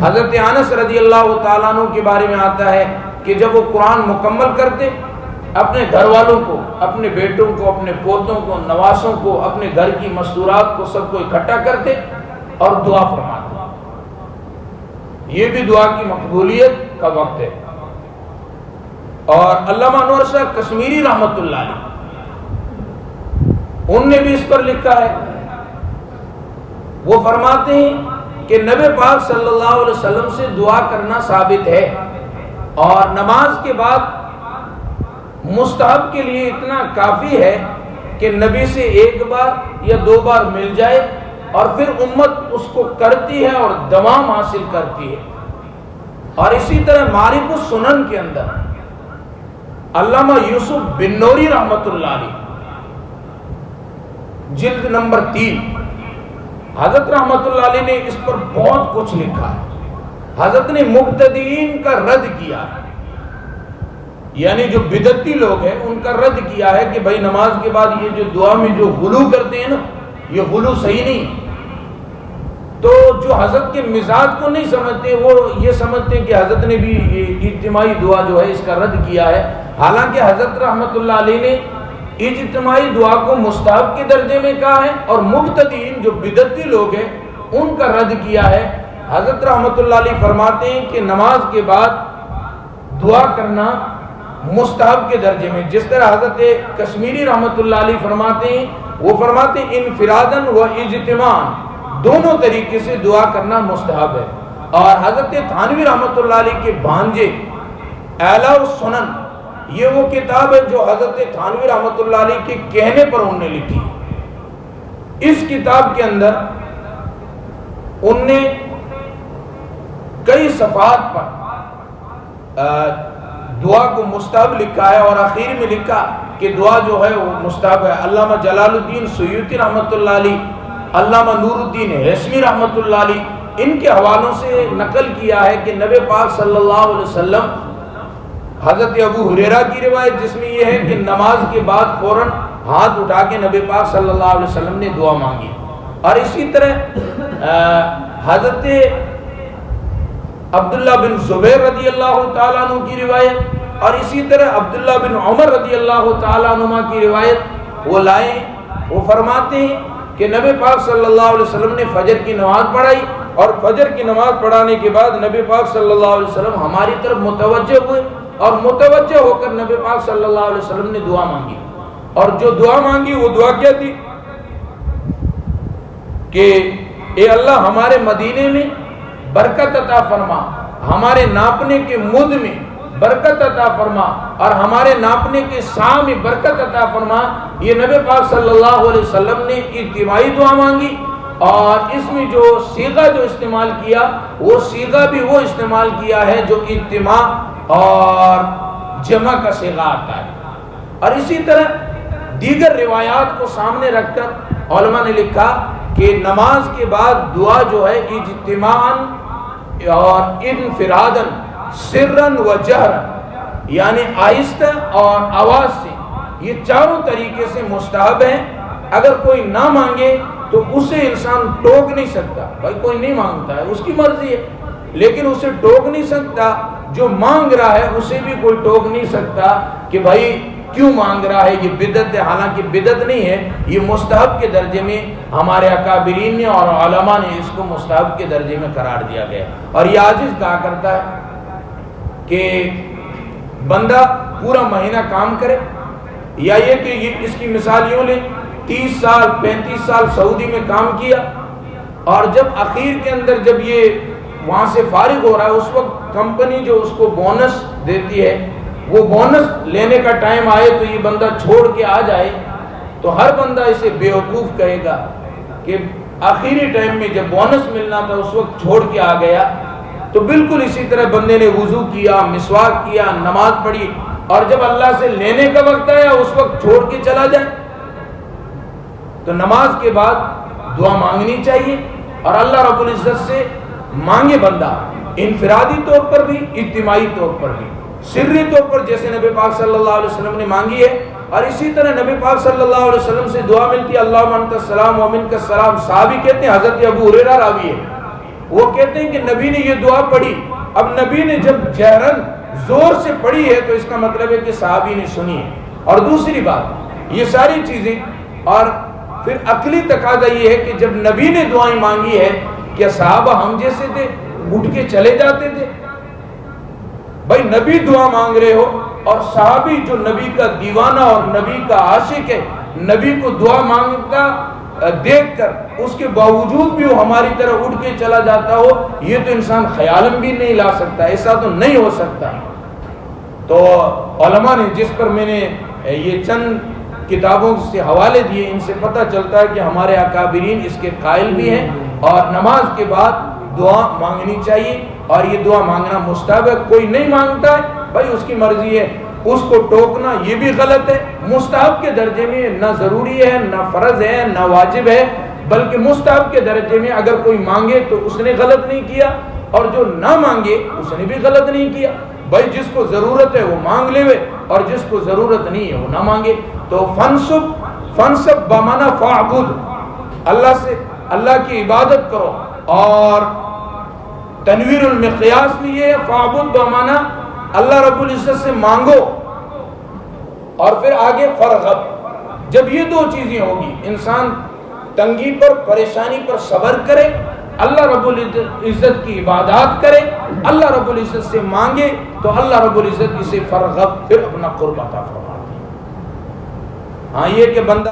حضرت انس رضی اللہ تعالیٰ عنہ کے بارے میں آتا ہے کہ جب وہ قرآن مکمل کرتے، اپنے گھر والوں کو، اپنے بیٹوں کو، اپنے پوتوں کو، نواسوں کو، اپنے گھر کی مستورات کو، سب کو اکٹھا کرتے اور دعا فرماتے۔ یہ بھی دعا کی مقبولیت کا وقت ہے۔ اور علامہ انور شاہ کشمیری رحمۃ اللہ علیہ، ان نے بھی اس پر لکھا ہے، وہ فرماتے ہیں کہ نبی پاک صلی اللہ علیہ وسلم سے دعا کرنا ثابت ہے، اور نماز کے بعد مستحب کے لیے اتنا کافی ہے کہ نبی سے ایک بار یا دو بار مل جائے اور پھر امت اس کو کرتی ہے اور دوام حاصل کرتی ہے۔ اور اسی طرح معارف السنن کے اندر علامہ یوسف بن نوری رحمۃ اللہ علیہ، جلد نمبر 3، حضرت رحمۃ اللہ علیہ نے اس پر بہت کچھ لکھا ہے۔ حضرت نے مبتدئین کا رد کیا ہے، یعنی جو بدعتی لوگ ہیں ان کا رد کیا ہے کہ بھائی نماز کے بعد یہ جو دعا میں جو غلو کرتے ہیں نا، یہ غلو صحیح نہیں۔ تو جو حضرت کے مزاج کو نہیں سمجھتے، وہ یہ سمجھتے ہیں کہ حضرت نے بھی یہ اجتماعی دعا جو ہے اس کا رد کیا ہے، حالانکہ حضرت رحمۃ اللہ علیہ نے اجتماعی دعا کو مستحب کے درجے میں کہا ہے، اور مبتدئین جو بدعتی لوگ ہیں ان کا رد کیا ہے۔ حضرت رحمۃ اللہ علیہ فرماتے ہیں کہ نماز کے بعد دعا کرنا مستحب کے درجے میں، جس طرح حضرت کشمیری رحمۃ اللہ علیہ فرماتے ہیں، وہ فرماتے ہیں انفراداً و اجتماعاً، دونوں طریقے سے دعا کرنا مستحب ہے۔ اور حضرت تھانوی رحمۃ اللہ علیہ کے بھانجے اعلیٰ السنن، یہ وہ کتاب ہے جو حضرت تھانوی رحمۃ اللہ علیہ کے کہنے پر انہوں نے لکھی۔ اس کتاب کے اندر ان نے کئی صفحات پر دعا کو مستحب لکھا ہے، اور آخر میں لکھا کہ دعا جو ہے وہ مستحب ہے۔ علامہ جلال الدین سیوطی رحمۃ اللہ علیہ، علامہ نور الدین ہیثمی رحمۃ اللہ علیہ، ان کے حوالوں سے نقل کیا ہے کہ نبی پاک صلی اللہ علیہ وسلم، حضرت ابو ہریرہ کی روایت جس میں یہ ہے کہ نماز کے بعد فوراً ہاتھ اٹھا کے نبی پاک صلی اللہ علیہ وسلم نے دعا مانگی۔ اور اسی طرح حضرت عبداللہ بن زبیر رضی اللہ تعالیٰ عنہ کی روایت، اور اسی طرح عبداللہ بن عمر رضی اللہ تعالیٰ عنہ کی روایت وہ لائے، وہ فرماتے ہیں کہ نبی پاک صلی اللہ علیہ وسلم نے فجر کی نماز پڑھائی، اور فجر کی نماز پڑھانے کے بعد نبی پاک صلی اللہ علیہ وسلم ہماری طرف متوجہ ہوئے، اور متوجہ ہو کر نبی پاک صلی اللہ علیہ وسلم نے دعا مانگی۔ اور جو دعا مانگی وہ دعا کیا تھی کہ اے اللہ ہمارے مدینے میں برکت عطا فرما، ہمارے ناپنے کے مد میں برکت عطا فرما، اور ہمارے ناپنے کے سا میں برکت عطا فرما۔ یہ نبی پاک صلی اللہ علیہ وسلم نے اجتماعی دعا مانگی، اور اس میں جو صیغہ جو استعمال کیا وہ صیغہ بھی وہ استعمال کیا ہے جو اجتماع اور جمع کا صیغہ آتا ہے۔ اور اسی طرح دیگر روایات کو سامنے رکھ کر علماء نے لکھا کہ نماز کے بعد دعا جو ہے اجتماعاً اور انفراداً، سرًا و جہراً، یعنی آہستہ اور آواز سے، یہ چاروں طریقے سے مستحب ہیں۔ اگر کوئی نہ مانگے تو اسے انسان ٹوک نہیں سکتا، بھائی کوئی نہیں مانگتا ہے اس کی مرضی ہے، لیکن اسے ٹوک نہیں سکتا، جو مانگ رہا ہے اسے بھی کوئی ٹوک نہیں سکتا کہ بھائی کیوں مانگ رہا ہے، یہ بدعت ہے۔ حالانکہ بدعت نہیں ہے، یہ مستحب کے درجے میں ہمارے اکابرین نے اور علماء نے اس کو مستحب کے درجے میں قرار دیا گیا۔ اور یہ عاجز کہا کرتا ہے کہ بندہ پورا مہینہ کام کرے، یا یہ کہ اس کی مثال یوں لیں، 30 سال 35 سال سعودی میں کام کیا، اور جب اخیر کے اندر جب یہ وہاں سے فارغ ہو رہا ہے اس وقت کمپنی جو اس کو بونس دیتی ہے، وہ بونس لینے کا ٹائم آئے تو یہ بندہ چھوڑ کے آ جائے، تو ہر بندہ اسے بیوقوف کہے گا کہ آخری ٹائم میں جب بونس ملنا تھا اس وقت چھوڑ کے آ گیا۔ تو بالکل اسی طرح بندے نے وضو کیا، مسواک کیا، نماز پڑھی، اور جب اللہ سے لینے کا وقت آیا اس وقت چھوڑ کے چلا جائے۔ تو نماز کے بعد دعا مانگنی چاہیے، اور اللہ رب العزت سے مانگے بندہ، انفرادی طور پر بھی، اجتماعی طور پر بھی، سری طور پر جیسے نبی پاک صلی اللہ علیہ وسلم نے مانگی ہے۔ اور اسی طرح نبی پاک صلی اللہ علیہ وسلم سے دعا ملتی ہے، اللہم انت السلام و منک السلام۔ صحابی کہتے ہیں، حضرت ابو ہریرہ راوی ہے، وہ کہتے ہیں کہ نبی نے یہ دعا پڑھی. اب نبی نے جب جہرن زور سے پڑھی ہے تو اس کا مطلب ہے کہ صحابی نے سنی ہے. اور دوسری بات یہ ساری چیزیں اور پھر عقلی تقاضا یہ ہے کہ جب نبی نے دعائیں مانگی ہے کیا صحابہ ہم جیسے تھے اٹھ کے چلے جاتے تھے؟ بھائی نبی دعا مانگ رہے ہو اور صحابی جو نبی کا دیوانہ اور نبی کا عاشق ہے نبی کو دعا مانگتا دیکھ کر اس کے باوجود بھی وہ ہماری طرح اٹھ کے چلا جاتا ہو، یہ تو انسان خیالم بھی نہیں لا سکتا، ایسا تو نہیں ہو سکتا. تو علماء نے جس پر میں نے یہ چند کتابوں سے حوالے دیے ان سے پتہ چلتا ہے کہ ہمارے اکابرین اس کے قائل بھی ہیں اور نماز کے بعد دعا مانگنی چاہیے اور یہ دعا مانگنا مستحب ہے. کوئی نہیں مانگتا ہے بھائی اس کی مرضی ہے، اس کو ٹوکنا یہ بھی غلط ہے. مستحب کے درجے میں نہ ضروری ہے نہ فرض ہے نہ واجب ہے، بلکہ مستحب کے درجے میں اگر کوئی مانگے تو اس نے غلط نہیں کیا اور جو نہ مانگے اس نے بھی غلط نہیں کیا. بھائی جس کو ضرورت ہے وہ مانگ لے اور جس کو ضرورت نہیں ہے وہ نہ مانگے. تو فنسب بمانا فعبد، اللہ سے اللہ کی عبادت کرو. اور تنویر المقیاس میں یہ ہے فعبد بمانا اللہ رب العزت سے مانگو اور پھر آگے فرغب. جب یہ دو چیزیں ہوگی انسان تنگی پر پریشانی پر صبر کرے، اللہ رب العزت کی عبادات کرے، اللہ رب العزت سے مانگے تو اللہ رب العزت اسے فرغب پھر اپنا قرب عطا فرماتے ہیں. ہاں یہ کہ بندہ